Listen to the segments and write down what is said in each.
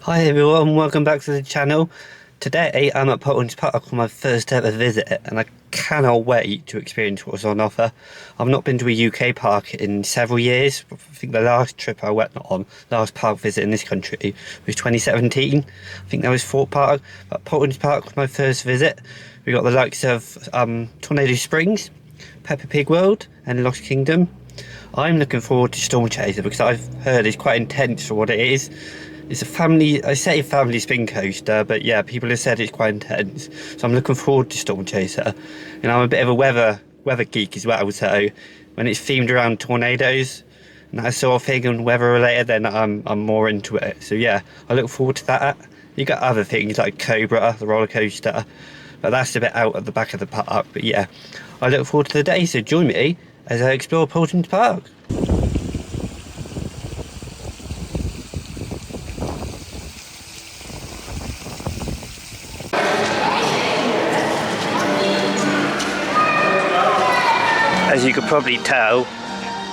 Hi everyone, welcome back to the channel. Today I'm at Paultons Park on my first ever visit and I cannot wait to experience what's on offer. I've not been to a UK park in several years. I think the last trip I went on, last park visit in this country was 2017. I think that was Thorpe Park, but Paultons Park was my first visit. We got the likes of Tornado Springs, Peppa Pig World and Lost Kingdom. I'm looking forward to Storm Chaser because I've heard it's quite intense for what it is. It's a family, I say family spin coaster, but yeah, people have said it's quite intense. So I'm looking forward to Storm Chaser. And I'm a bit of a weather geek as well, so when it's themed around tornadoes and that sort of thing and weather related, then I'm more into it. So yeah, I look forward to that. You got other things like Cobra, the roller coaster, but that's a bit out at the back of the park. But yeah, I look forward to the day, so join me as I explore Paultons Park. As you could probably tell,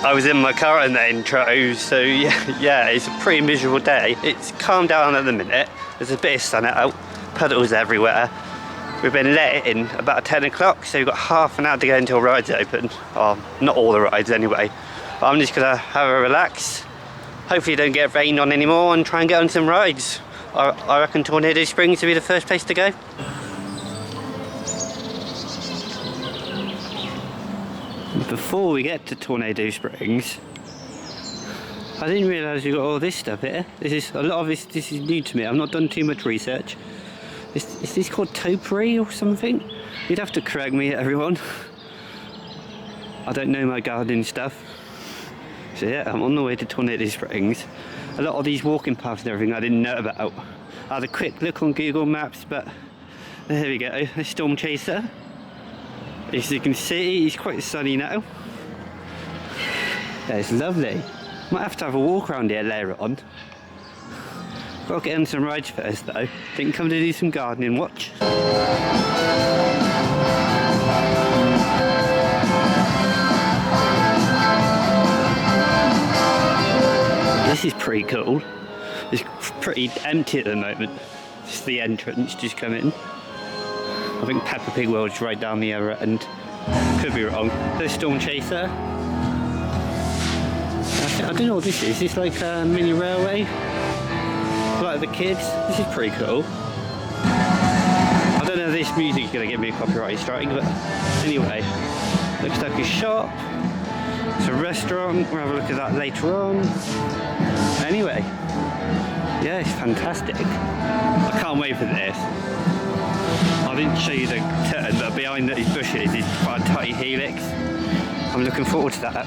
I was in my car in the intro, so yeah, it's a pretty miserable day. It's calmed down at the minute, there's a bit of sun out, puddles everywhere. We've been let in about 10 o'clock, so we've got half an hour to go until rides open. Oh, not all the rides anyway. But I'm just gonna have a relax, hopefully don't get rained on anymore and try and get on some rides. I reckon Tornado Springs will be the first place to go. Before we get to Tornado Springs, I didn't realise you got all this stuff here. This is new to me. I've not done too much research. Is this called topiary or something? You'd have to correct me, everyone. I don't know my gardening stuff. So yeah, I'm on the way to Tornado Springs. A lot of these walking paths and everything I didn't know about. I had a quick look on Google Maps, but there we go, a Storm Chaser. As you can see, it's quite sunny now. Yeah, it's lovely. Might have a walk around here later on. Got to get on some rides first though. Didn't come to do some gardening watch. This is pretty cool. It's pretty empty at the moment. Just the entrance, just come in. I think Peppa Pig World's right down the other end. Could be wrong. There's Storm Chaser. I don't know what this is. Is this like a mini railway? Like the kids? This is pretty cool. I don't know if this music's going to give me a copyright strike, but anyway. Looks like a shop. It's a restaurant. We'll have a look at that later on. Anyway. Yeah, it's fantastic. I can't wait for this. I didn't show you the curtain, but behind these bushes is quite a tight helix. I'm looking forward to that.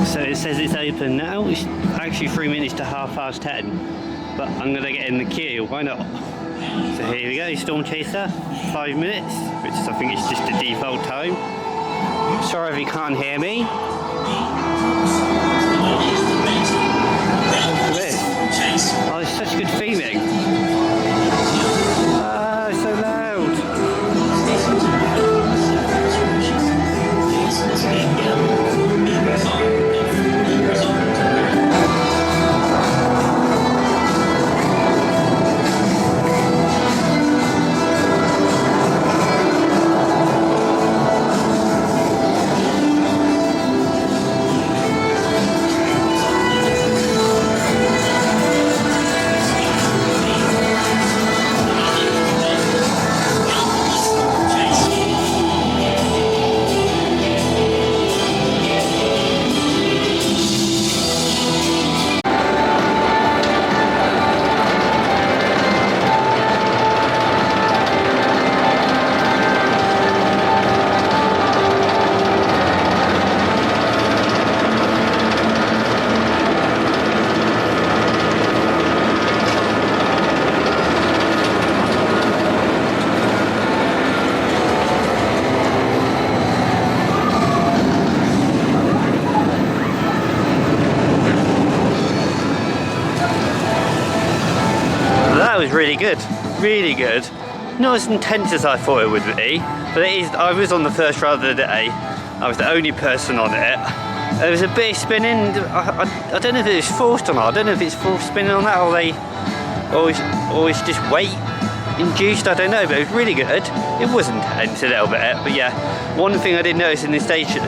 So it says it's open now. It's actually 3 minutes to 10:30, but I'm gonna get in the queue. Why not? So here we go, Storm Chaser, 5 minutes, which I think is just the default time. Sorry if you can't hear me. Look at this. Oh, it's such good theming. Ah, it's so loud. That was really good, really good. Not as intense as I thought it would be, but it is. I was on the first ride of the day. I was the only person on it. There was a bit of spinning. I don't know if it was forced or not. I don't know if it's forced spinning on that, or it's just weight induced. I don't know, but it was really good. It was intense a little bit, but yeah. One thing I did notice in the station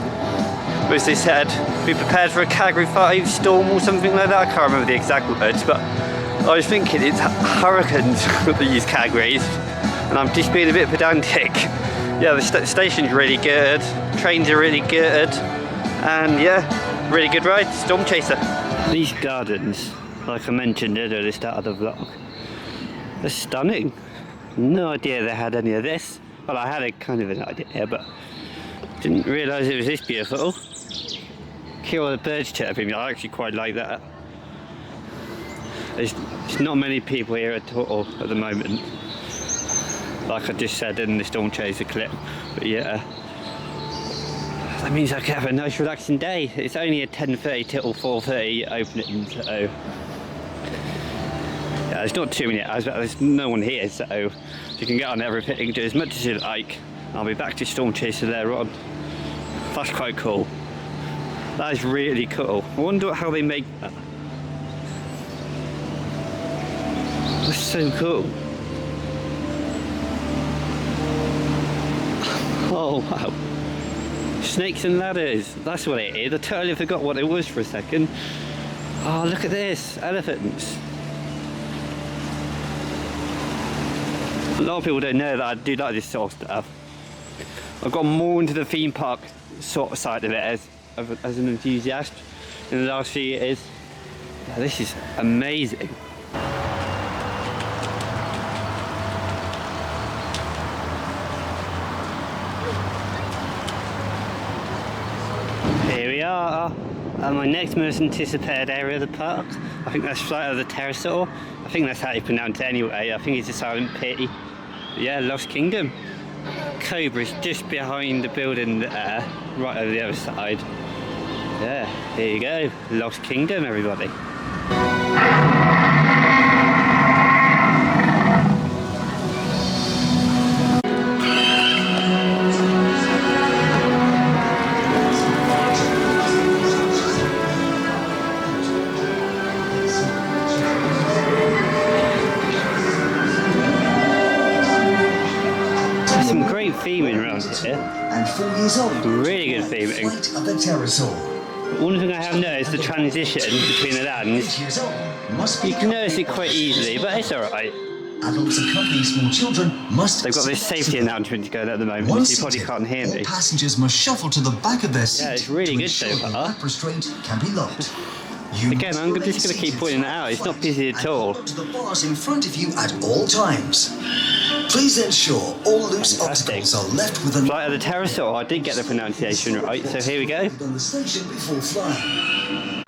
was they said, be prepared for a Category 5 storm or something like that. I can't remember the exact words, but I was thinking it's hurricanes that use categories, and I'm just being a bit pedantic. Yeah, the station's really good, trains are really good, and yeah, really good ride, Storm Chaser. These gardens, like I mentioned earlier at the start of the vlog, they're stunning. No idea they had any of this. Well, I had a kind of an idea, but didn't realise it was this beautiful. Hear all the birds chirping, I actually quite like that. There's not many people here at all at the moment, like I just said in the Storm Chaser clip, but yeah. That means I can have a nice relaxing day. It's only a 10:30 till 4:30 opening, so yeah, there's not too many hours, but there's no one here, so you can get on everything, do as much as you like. I'll be back to Storm Chaser later on. That's quite cool. That is really cool. I wonder how they make that. That's so cool. Oh wow. Snakes and ladders. That's what it is. I totally forgot what it was for a second. Oh, look at this. Elephants. A lot of people don't know that I do like this sort of stuff. I've got more into the theme park sort of side of it as an enthusiast in the last few years. Yeah, this is amazing. Here we are at my next most anticipated area of the park. I think that's Flight of the Pterosaur. I think that's how you pronounce it anyway. I think it's a silent P. Yeah, Lost Kingdom. Cobra's just behind the building there, right over the other side. Yeah, here you go. Lost Kingdom, everybody. Theming around here. And 4 years old. Really good theming. Flight of the Pterosaur. One thing I have noticed, the transition between the lands. You can notice it quite easily, but it's alright. Adults accompanying small children must. They've got this safety announcement going at the moment, so you probably can't hear me. All passengers must shuffle to the back of their seat. Yeah, it's really good so far. Lap restraint can be locked. Again, I'm just going to keep pointing it out. It's not busy at all. To the bars in front of you at all times. Please ensure all loose obstacles are left within. Flight of the Pterosaur. I did get the pronunciation right, so here we go. On the station before flying.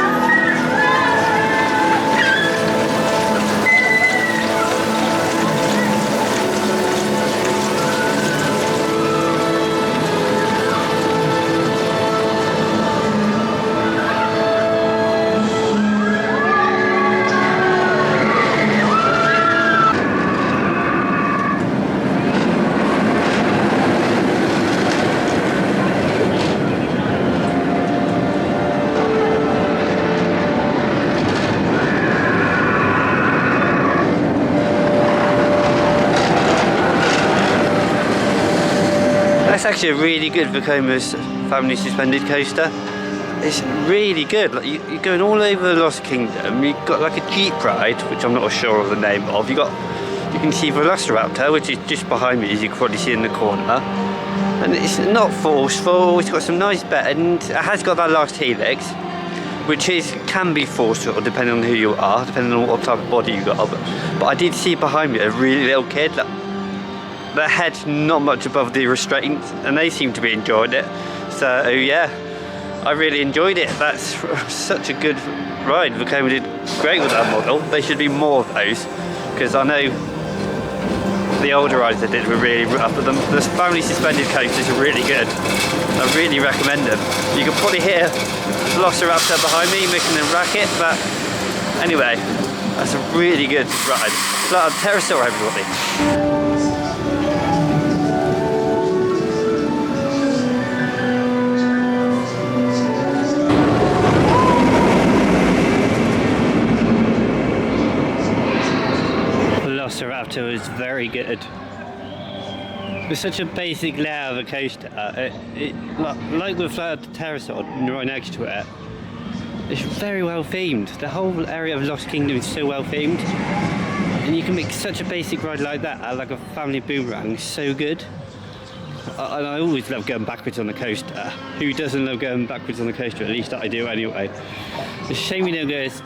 That's actually a really good Vekoma's family suspended coaster. It's really good. Like you're going all over the Lost Kingdom. You've got like a jeep ride, which I'm not sure of the name of. You can see Velociraptor, which is just behind me, as you can probably see in the corner. And it's not forceful. It's got some nice bed, and it has got that last helix, which can be forceful depending on who you are, depending on what type of body you got. But I did see behind me a really little kid. Their head's not much above the restraint, and they seem to be enjoying it. So yeah, I really enjoyed it. That's such a good ride. Vekoma did great with that model. There should be more of those, because I know the older rides they did were really rough, but the family suspended coasters are really good. I really recommend them. You can probably hear Velociraptor behind me making a racket, but anyway, That's a really good ride. It's like a Pterosaur, everybody. Velociraptor is very good. It's such a basic layout of a coaster. Like with the Pterosaur right next to it, it's very well themed. The whole area of Lost Kingdom is so well themed, and you can make such a basic ride like that, like a family boomerang, so good. And I always love going backwards on the coaster. Who doesn't love going backwards on the coaster? At least I do anyway. It's a shame we don't go as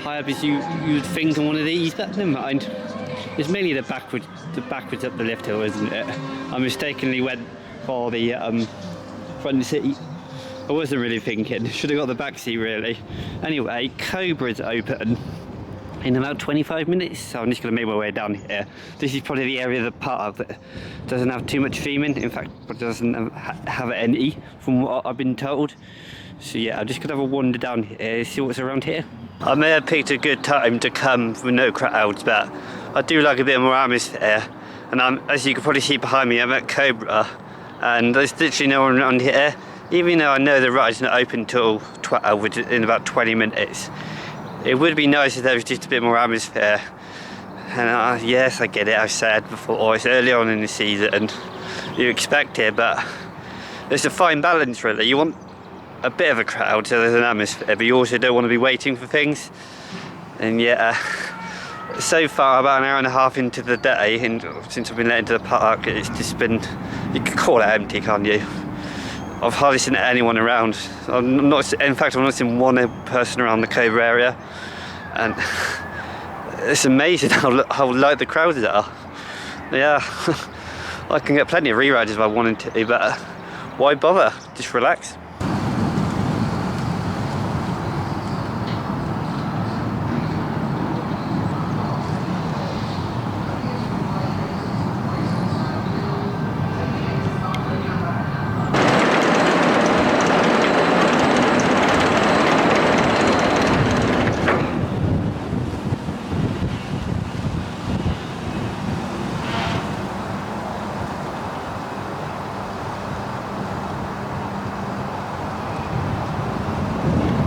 high up as you would think on one of these, but never mind. It's mainly the backwards up the lift hill, isn't it? I mistakenly went for the front seat. I wasn't really thinking. Should have got the back seat really. Anyway, Cobra's open in about 25 minutes, so I'm just going to make my way down here. This is probably the area of the park that doesn't have too much theming. In fact, doesn't have any, from what I've been told. So yeah, I'm just going to have a wander down here, see what's around here. I may have picked a good time to come with no crowds, but I do like a bit more atmosphere. And as you can probably see behind me, I'm at Cobra, and there's literally no one around here. Even though I know the ride's not open till 12, which is in about 20 minutes. It would be nice if there was just a bit more atmosphere. And yes, I get it, I've said before, it's early on in the season, you expect it, but there's a fine balance really. You want a bit of a crowd so there's an atmosphere, but you also don't want to be waiting for things. And yeah, so far about an hour and a half into the day, and since I've been let into the park, it's just been, you could call it empty, can't you? I've hardly seen anyone around. In fact, I've not seen one person around the Cobra area, and it's amazing how light the crowds are. Yeah, I can get plenty of re-rides if I wanted to, but why bother? Just relax.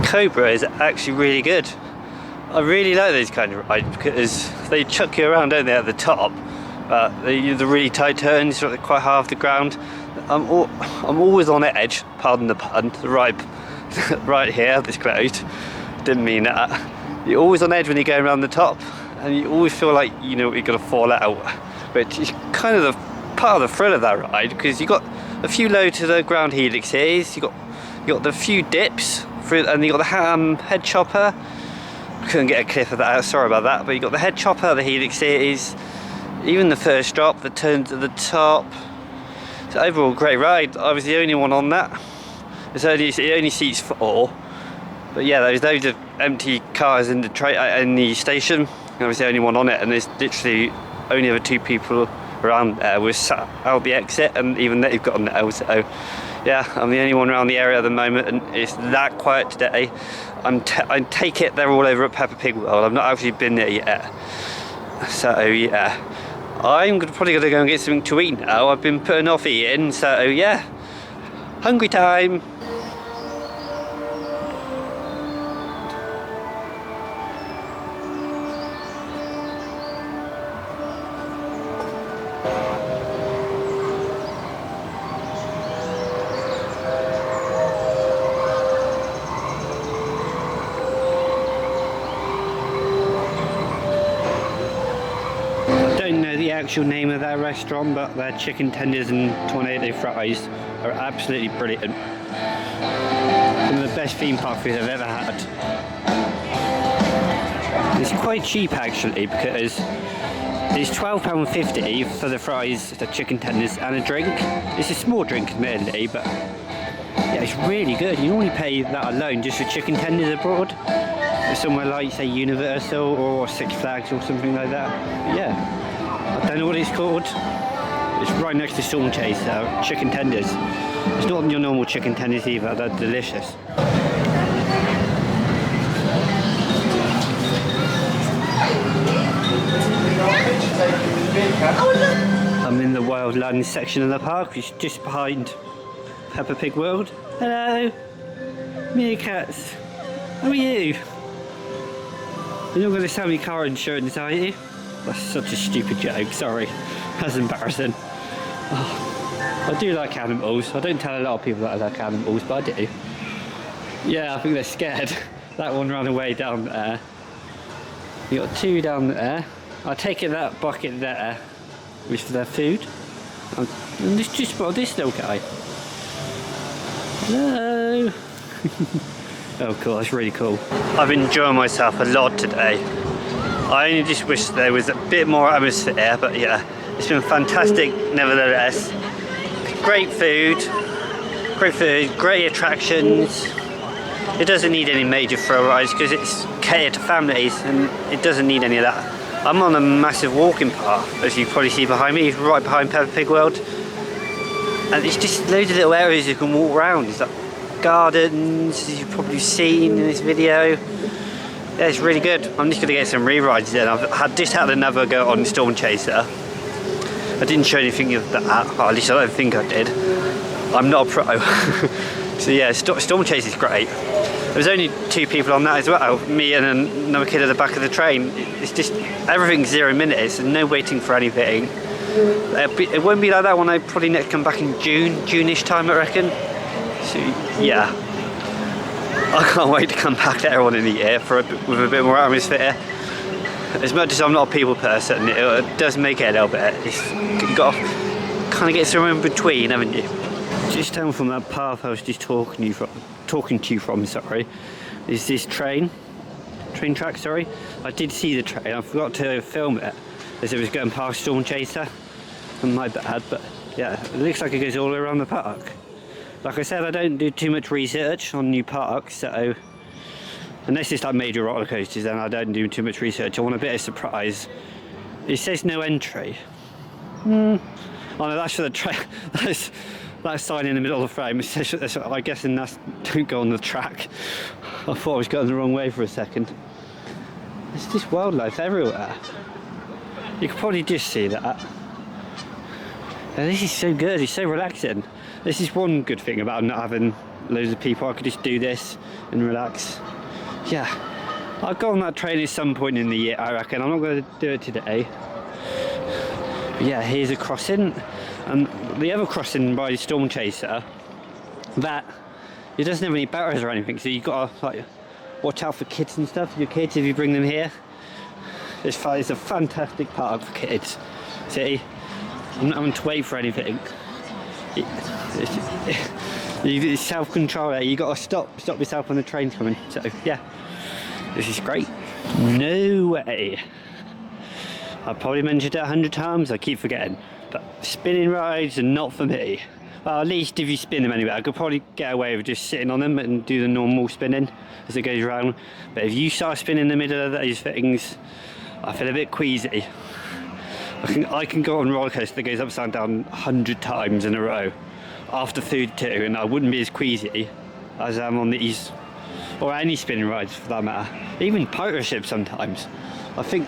Cobra is actually really good. I really like those kind of rides because they chuck you around, don't they, at the top, but the really tight turns, sort of quite high off the ground. I'm always on edge, pardon the pun, the ride right here, this closed, didn't mean that. You're always on edge when you're going around the top, and you always feel like you know you're going to fall out, which is kind of the part of the thrill of that ride, because you got a few low to the ground helixes, you got the few dips, and you got the head chopper. Couldn't get a clip of that out, sorry about that, but you got the head chopper, the helixes, even the first drop, the turn to the top. So overall great ride. I was the only one on that. It only seats 4, but yeah, there's loads of empty cars in the station. I was the only one on it, and there's literally only other 2 people around there. We're sat out the exit, and even they've got on the L, so yeah, I'm the only one around the area at the moment, and it's that quiet today. I take it they're all over at Peppa Pig World. I've not actually been there yet, so yeah, I'm probably gonna go and get something to eat now. I've been putting off eating, so yeah, hungry time. Actual name of their restaurant, but their chicken tenders and tornado fries are absolutely brilliant. Some of the best theme park food I've ever had. It's quite cheap actually, because it's £12.50 for the fries, the chicken tenders and a drink. It's a small drink admittedly, but yeah, it's really good. You normally pay that alone just for chicken tenders abroad, somewhere like say Universal or Six Flags or something like that. But yeah, I don't know what it's called. It's right next to Storm Chaser, chicken tenders. It's not your normal chicken tenders either, they're delicious. I'm in the wildland section of the park, which is just behind Peppa Pig World. Hello, meerkats. How are you? You're not going to sell me car insurance, are you? That's such a stupid joke, sorry. That's embarrassing. Oh, I do like animals. I don't tell a lot of people that I like animals, but I do. Yeah, I think they're scared. That one ran away down there. You got two down there. I take it that bucket there was for their food. And this just spotted this little guy. Hello. Oh cool, that's really cool. I've enjoyed myself a lot today. I only just wish there was a bit more atmosphere, but yeah, it's been fantastic nevertheless. Great food, great attractions. It doesn't need any major thrill rides because it's catered to families and it doesn't need any of that. I'm on a massive walking path, as you probably see behind me, right behind Peppa Pig World. And it's just loads of little areas you can walk around. It's like gardens, as you've probably seen in this video. Yeah, it's really good. I'm just going to get some re-rides in. I've just had another go on Storm Chaser. I didn't show anything of that, or at least I don't think I did. I'm not a pro. So yeah, Storm Chaser is great. There was only 2 people on that as well, me and another kid at the back of the train. It's just, everything's 0 minutes and no waiting for anything. It won't be like that when I probably next come back in June-ish time, I reckon. So yeah, I can't wait to come back later on in the year with a bit more atmosphere. As much as I'm not a people person, it does make it a little bit. You've got to kind of get somewhere in between, haven't you? Just down from that path I was just talking to you from, sorry, is this train track, sorry. I did see the train, I forgot to film it as it was going past Storm Chaser. My bad, but yeah, it looks like it goes all around the park. Like I said, I don't do too much research on new parks, so unless it's like major roller coasters, then I don't do too much research. I want a bit of surprise. It says no entry. Oh no, that's for the train. That sign in the middle of the frame, it says, I guess that's don't go on the track. I thought I was going the wrong way for a second. There's just wildlife everywhere. You can probably just see that. And this is so good, it's so relaxing. This is one good thing about not having loads of people. I could just do this and relax. Yeah, I'll go on that train at some point in the year, I reckon. I'm not going to do it today. But yeah, here's a crossing. And the other crossing by Storm Chaser, that it doesn't have any barriers or anything, so you've got to like watch out for kids and stuff. Your kids, if you bring them here, it's a fantastic park for kids. See, I'm not having to wait for anything. It's self-control. You got to stop yourself when the train's coming. So yeah, this is great. No way. I've probably mentioned it 100 times. I keep forgetting. But spinning rides are not for me. Well, at least if you spin them anyway, I could probably get away with just sitting on them and do the normal spinning as it goes around. But if you start spinning in the middle of those things, I feel a bit queasy. I can go on a roller coaster that goes upside down 100 times in a row after food too, and I wouldn't be as queasy as I am on these, or any spinning rides for that matter. Even pirate ships sometimes. I think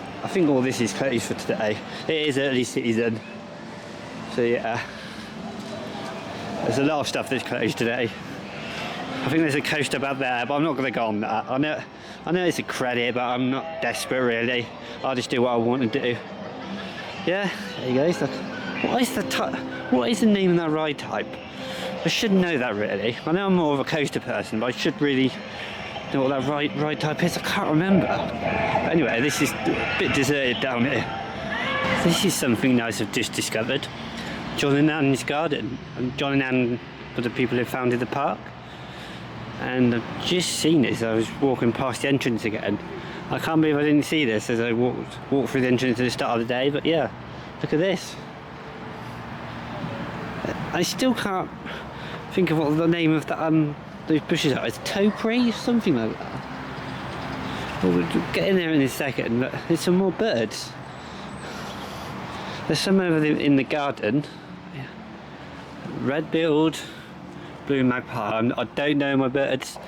all this is closed for today. It is early season. So yeah, there's a lot of stuff that's closed today. I think there's a coaster about there, but I'm not going to go on that. I know it's a credit, but I'm not desperate really. I'll just do what I want to do. Yeah, there you go. Look, what is the name of that ride type? I should know that really. I know I'm more of a coaster person, but I should really know what that ride type is. I can't remember. But anyway, this is a bit deserted down here. This is something nice I've just discovered. John and Anne's garden. And John and Anne were the people who founded the park. And I've just seen this. I was walking past the entrance again. I can't believe I didn't see this as I walked through the entrance at the start of the day, but yeah, look at this. I still can't think of what the name of that, those bushes are. It's topiary, something like that. Well, we'll get in there in a second, but there's some more birds. There's some over in the garden. Yeah. Red-billed, blue magpie. I don't know my birds,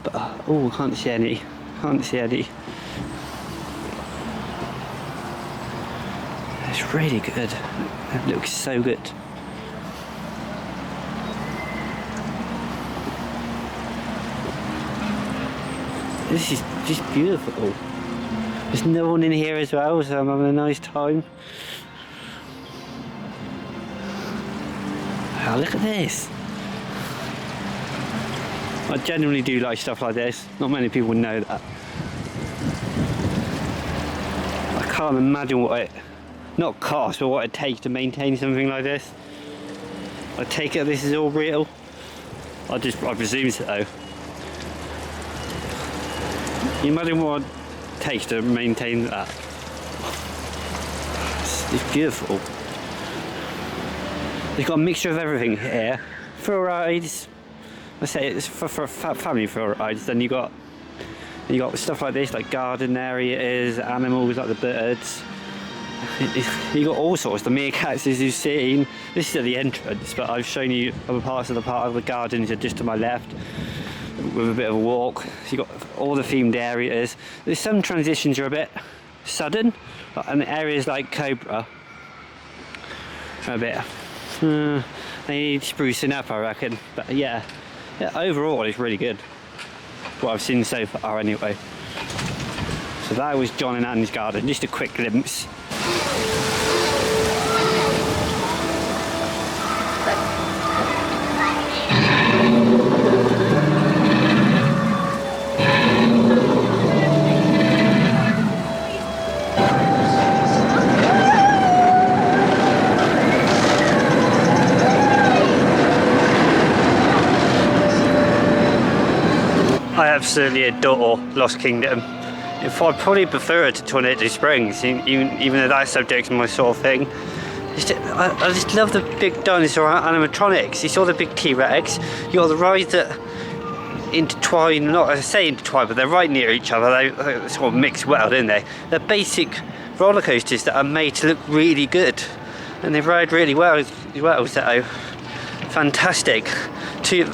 but oh, I can't see any. Can't see any. It's really good. It looks so good. This is just beautiful. There's no one in here as well, so I'm having a nice time. Wow, look at this. I genuinely do like stuff like this. Not many people know that. I can't imagine what it, not cost, but what it takes to maintain something like this. I take it this is all real. I presume so. Can you imagine what it takes to maintain that? It's beautiful. They've got a mixture of everything here. Thrill rides. I say it's for family thrill rides. Then you got stuff like this, like garden areas, animals like the birds. You got all sorts. The meerkats, as you've seen. This is at the entrance, but I've shown you other parts of the park. The gardens are just to my left, with a bit of a walk. So you got all the themed areas. There's some transitions are a bit sudden, and areas like Cobra are a bit. They need sprucing up, I reckon. But yeah, overall it's really good. What I've seen so far, anyway. So that was John and Anne's garden. Just a quick glimpse. I absolutely adore Lost Kingdom. If I'd probably prefer it to Tornado Springs, even though that subject's my sort of thing. I just love the big dinosaur animatronics. You saw the big T-Rex. You got the rides that intertwine, not as I say intertwine, but they're right near each other. They sort of mix well, don't they? They're basic roller coasters that are made to look really good, and they ride really well as well. So fantastic. Two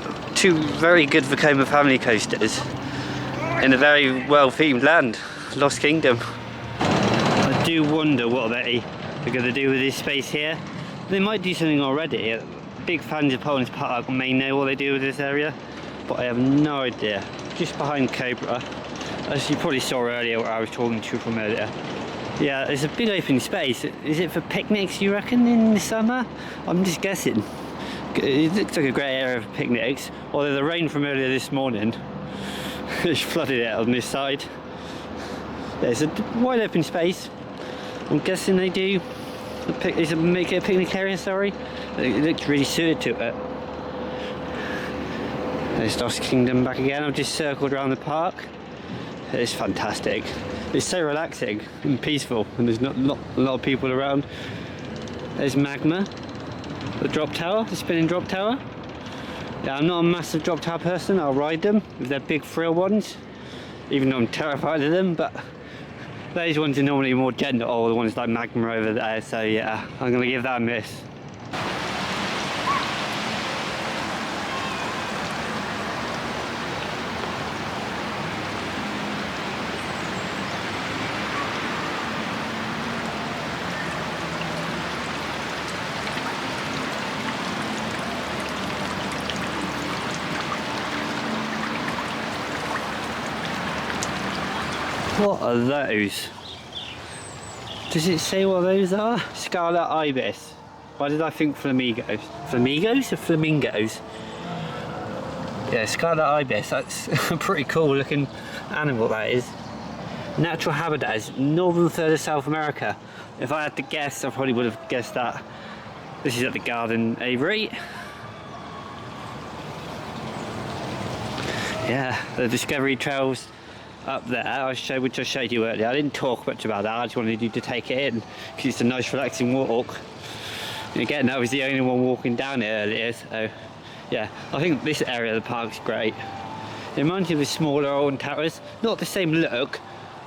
very good Vekoma family coasters in a very well themed land, Lost Kingdom. I do wonder what they're going to do with this space here. They might do something already. Big fans of Paultons Park may know what they do with this area, but I have no idea. Just behind Cobra, as you probably saw earlier where I was talking to you from earlier. Yeah, there's a big open space. Is it for picnics, you reckon, in the summer? I'm just guessing. It looks like a great area for picnics, although the rain from earlier this morning has flooded it on this side. There's a wide open space. I'm guessing they do make it a picnic area, sorry. It looks really suited to it. There's Lost Kingdom back again. I've just circled around the park. It's fantastic. It's so relaxing and peaceful, and there's not a lot of people around. There's Magma. The drop tower, the spinning drop tower. Yeah, I'm not a massive drop tower person. I'll ride them if they're big thrill ones, even though I'm terrified of them, but those ones are normally more gentle, or the ones like Magma over there, so yeah, I'm going to give that a miss. What are those? Does it say what those are? Scarlet ibis. Why did I think flamingos? Flamingos or flamingos? Yeah, scarlet ibis. That's a pretty cool looking animal, that is. Natural habitat is northern third of South America. If I had to guess, I probably would have guessed that. This is at the Garden Avery. Yeah, the Discovery Trails up there, which I showed you earlier. I didn't talk much about that, I just wanted you to take it in because it's a nice relaxing walk. And again, that was the only one walking down it earlier, so yeah, I think this area of the park's great. It reminds me of the smaller Alton Towers, not the same look,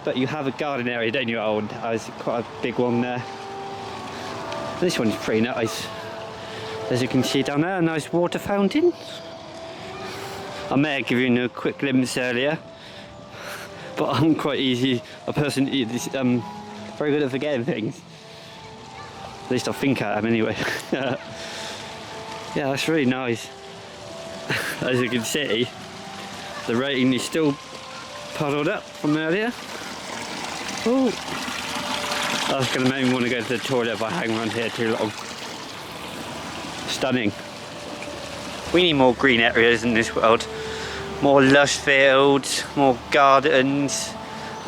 but you have a garden area, don't you, at Alton Towers? Quite a big one there. This one's pretty nice. As you can see down there, a nice water fountain. I may have given you a quick glimpse earlier, but I'm quite a person, very good at forgetting things. At least I think I am anyway. Yeah, that's really nice. As you can see, the rating is still puddled up from earlier. Oh, that's going to make me want to go to the toilet if I hang around here too long. Stunning. We need more green areas in this world. More lush fields, more gardens.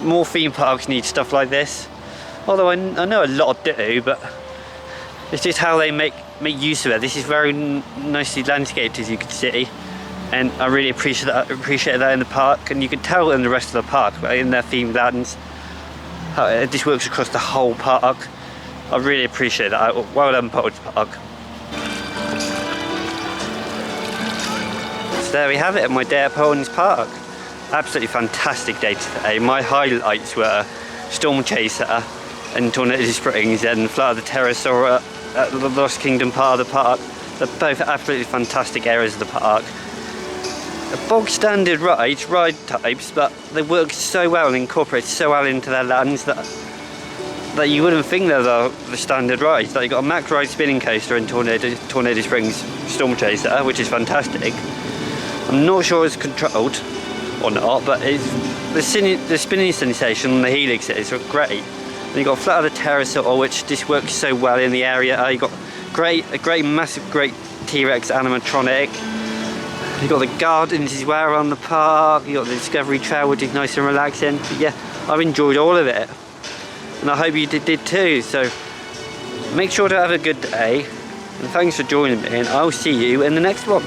More theme parks need stuff like this. Although I know a lot do, but it's just how they make use of it. This is very nicely landscaped, as you can see, and I really appreciate that in the park. And you can tell in the rest of the park, but in their themed gardens, how it just works across the whole park. I really appreciate that. Well done, Paultons Park. So there we have it, my day at Paultons Park. Absolutely fantastic day today. My highlights were Storm Chaser and Tornado Springs and Flight of the Pterosaur at the Lost Kingdom part of the park. They're both absolutely fantastic areas of the park. Bog standard ride types, but they work so well and incorporate so well into their lands that you wouldn't think they're the standard rides. Like, you've got a Mack Ride spinning coaster in Tornado Springs Storm Chaser, which is fantastic. I'm not sure it's controlled or not, but the spinning sensation on the helixes are great. And you've got Flight of the Pterosaur, which just works so well in the area. You've got a massive T-Rex animatronic. You've got the gardens as well around the park. You've got the Discovery Trail, which is nice and relaxing. But yeah, I've enjoyed all of it, and I hope you did too. So make sure to have a good day, and thanks for joining me, and I'll see you in the next one.